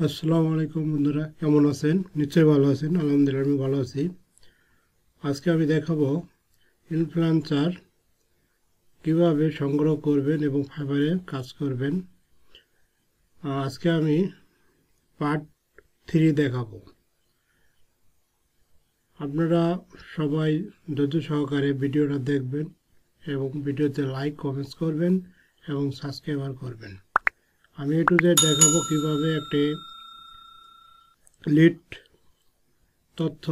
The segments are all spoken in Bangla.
আসসালামু আলাইকুম বন্ধুরা, কেমন আছেন? নিশ্চয়ই ভালো আছেন। আলহামদুলিল্লাহ আমি ভালো আছি। আজকে আমি দেখাবো ইনফ্লুয়েন্সার কিভাবে সংগ্রহ করবেন এবং ফাইবারে কাজ করবেন। আজকে আমি পার্ট 3 দেখাবো। আপনারা সবাই ধৈর্য সহকারে ভিডিওটা দেখবেন এবং ভিডিওতে লাইক কমেন্টস করবেন এবং সাবস্ক্রাইবার করবেন। আমি একটু যে দেখাবো কিভাবে একটি লিড তথ্য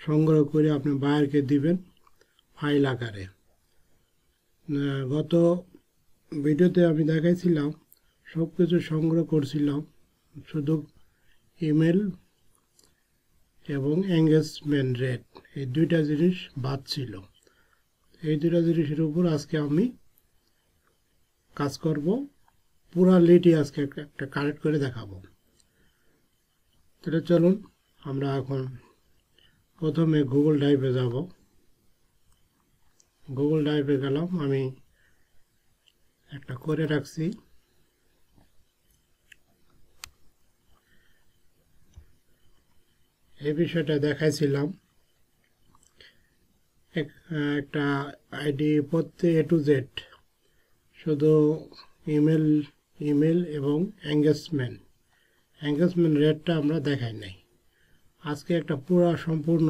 সংগ্রহ করে আপনি বায়ারকে দিবেন ফাইল আকারে। গত ভিডিওতে আমি দেখাইছিলাম সব কিছু সংগ্রহ করছিলাম, শুধু ইমেল এবং এঙ্গেজমেন্ট রেট এই দুইটা জিনিস বাদ ছিল। এই দুইটা জিনিসের উপর আজকে আমি কাজ করব। পুরা লিডই আজকে একটা কালেক্ট করে দেখাবো। তাহলে চলুন আমরা এখন প্রথমে গুগল ড্রাইভে যাব। গুগল ড্রাইভে গেলাম, আমি একটা করে রাখছি। এই বিষয়টা দেখাইছিলাম, একটা আইডি প্রত্যেক A to Z, শুধু ইমেল এবং এঙ্গেজমেন্ট রেটটা আমরা দেখাই নাই। আজকে একটা পুরো সম্পূর্ণ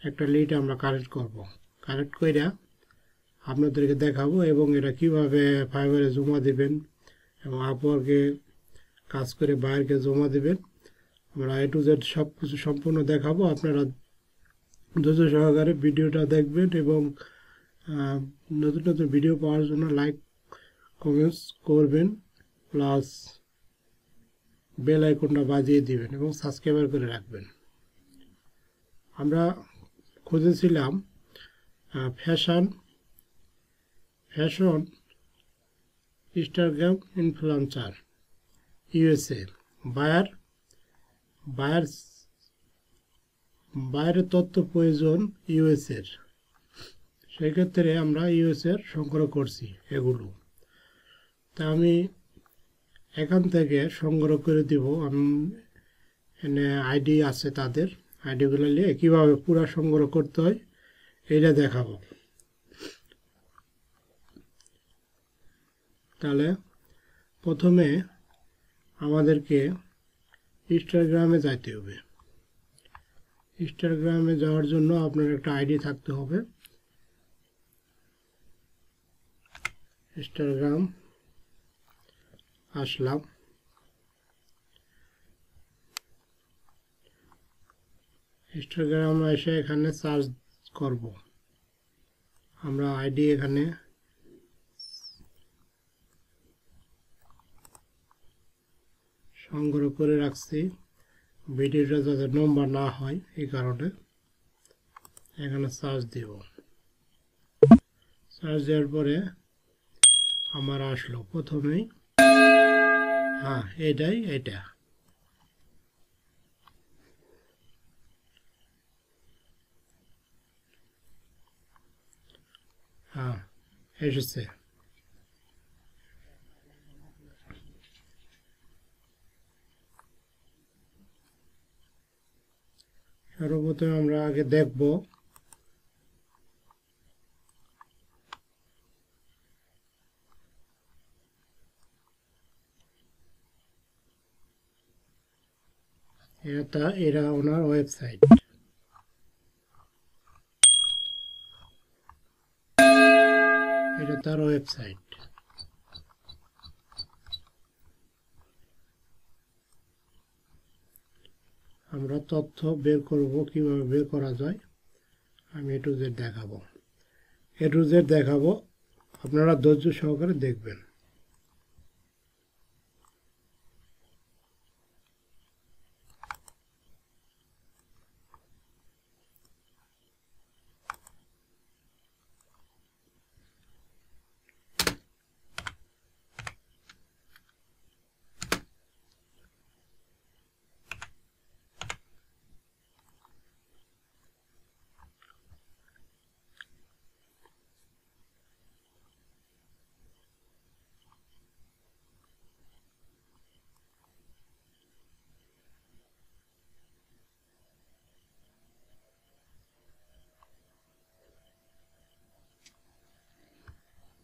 একটা লিড আমরা কালেক্ট কইরা আপনাদেরকে দেখাবো এবং এটা কিভাবে ফাইবারে জমা দিবেন এবং আপওয়ার্কে কাজ করে বাইরকে জমা দিবেন। আমরা A to Z সব কিছু সম্পূর্ণ দেখাবো। আপনারা ধৈর্য সহকারে ভিডিওটা দেখবেন এবং নতুন নতুন ভিডিও পাওয়ার জন্য লাইক কমেন্টস করবেন, প্লাস বেল আইকনটা বাজিয়ে দিবেন এবং সাবস্ক্রাইবার করে রাখবেন। আমরা খুঁজেছিলাম ফ্যাশন ইনস্টাগ্রাম ইনফ্লুয়েন্সার USA, বাইরের তথ্য প্রয়োজন US-এর। সেক্ষেত্রে আমরা US-এর সংগ্রহ করছি এগুলো। তা আমি এখান থেকে সংগ্রহ করে দিব। আমি এখানে আইডি আছে, তাদের আইডিগুলো নিয়ে কীভাবে পুরো সংগ্রহ করতে হয় এইটা দেখাবো। তাহলে প্রথমে আমাদেরকে ইনস্টাগ্রামে যাইতে হবে। ইনস্টাগ্রামে যাওয়ার জন্য আপনার একটা আইডি থাকতে হবে। ইনস্টাগ্রাম আসলাম, ইনস্টাগ্রাম এসে এখানে সার্চ করব। আমরা আইডি এখানে সংগ্রহ করে রাখছি, ভিডিওটা যাতে নম্বর না হয় এই কারণে এখানে সার্চ দিব। সার্চ দেওয়ার পরে আমার আসলো প্রথমেই, এটা এসেছে। সর্বপ্রথমে আমরা আগে দেখব এরা ওনার ওয়েবসাইট। এটা তার ওয়েবসাইট। আমরা তথ্য বের করব, কিভাবে বের করা যায় আমি A to Z দেখাবো। আপনারা ধৈর্য সহকারে দেখবেন।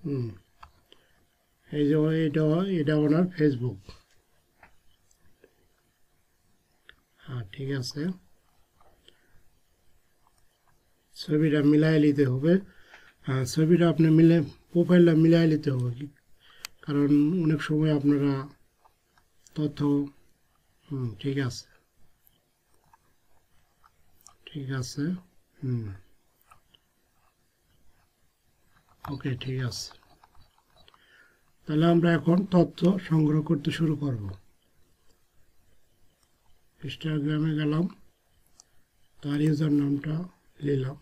হুম, এই যে এটা ওনার ফেসবুক। হ্যাঁ, ঠিক আছে, ছবিটা মিলাই নিতে হবে। হ্যাঁ, ছবিটা আপনি প্রোফাইলটা মিলাই নিতে হবে, কারণ অনেক সময় আপনারা তথ্য। ঠিক আছে, ঠিক আছে। হুম, ওকে, ঠিক আছে। তাহলে আমরা এখন তথ্য সংগ্রহ করতে শুরু করব। ইনস্টাগ্রামে গেলাম, তার ইউজার নামটা নিলাম।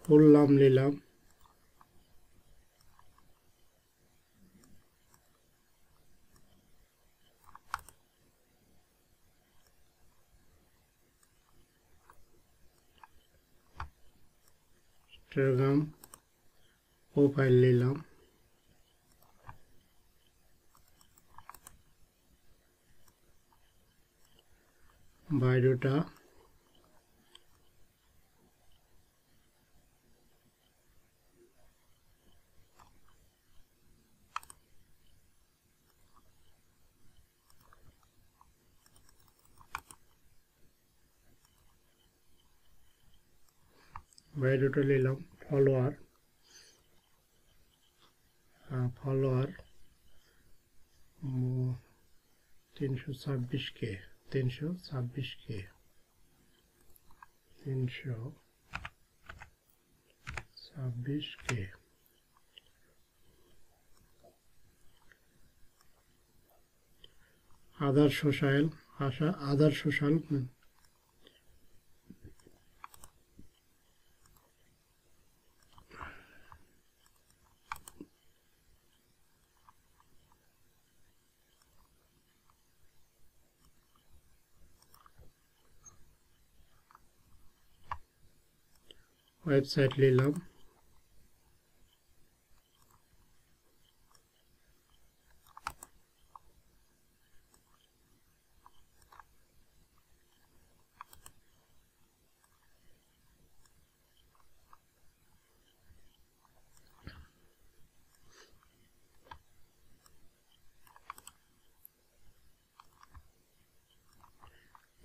ফুল নাম নিলাম। ইনস্টাগ্রাম প্রোফাইল নিলাম। বায়োডাটা, বায়োডাটা নিলাম। Follower, follower 326K, 326K, 326K। আদার সোশ্যাল, আদার সোশ্যাল ওয়েবসাইট নিলাম।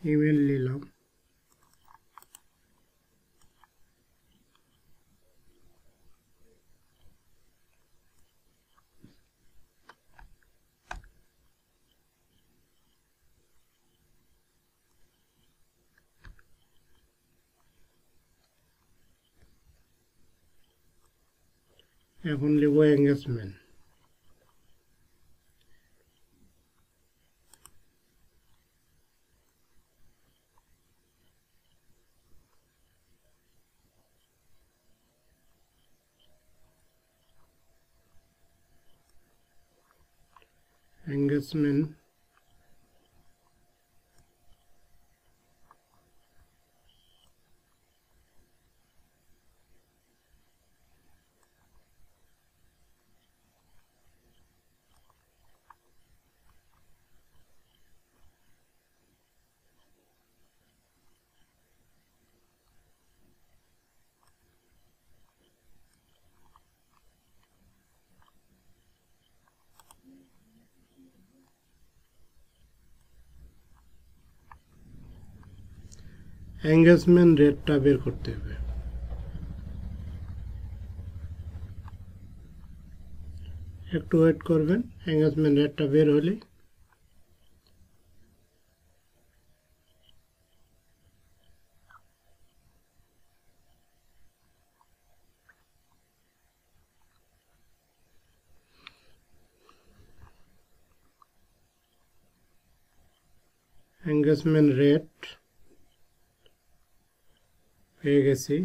ইমেল নিলাম। এখন লিখব এঙ্গেজমেন্ট। এঙ্গেজমেন্ট এঙ্গেজমেন্ট রেটটা বের করতে হবে। একটু ওয়েট করবেন, এঙ্গেজমেন্ট রেটটা বের হলে এঙ্গেজমেন্ট রেট পেয়ে গেছি।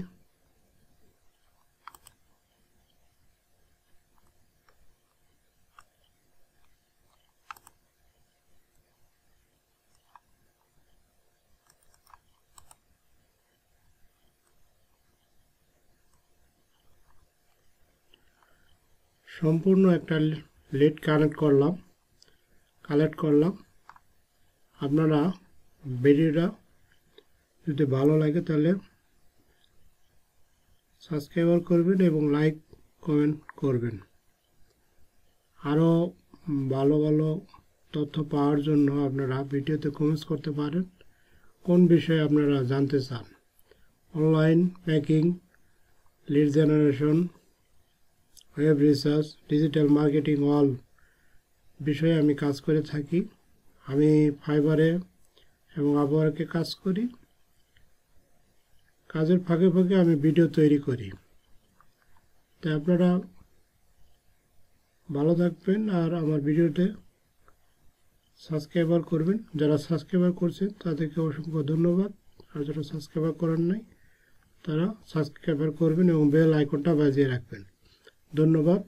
সম্পূর্ণ একটা লিড কালেক্ট করলাম। আপনারা ভিডিওটা যদি ভালো লাগে তাহলে সাবস্ক্রাইব করবেন এবং লাইক কমেন্ট করবেন। আরও ভালো ভালো তথ্য পাওয়ার জন্য আপনারা ভিডিওতে কমেন্টস করতে পারেন কোন বিষয়ে আপনারা জানতে চান। Online banking, lead generation, web research, digital marketing all বিষয়ে আমি কাজ করে থাকি। আমি ফাইবারে এবং আপওয়ার্কে কাজ করি। কাজের ফাঁকে ফাঁকে আমি ভিডিও তৈরি করি। তাই আপনারা ভালো থাকবেন আর আমার ভিডিওতে সাবস্ক্রাইব করবেন। যারা সাবস্ক্রাইব করছেন তাদেরকে অসংখ্য ধন্যবাদ। আর যারা সাবস্ক্রাইব করেন নাই তারা সাবস্ক্রাইব করবেন এবং বেল আইকনটা বাজিয়ে রাখবেন। ধন্যবাদ।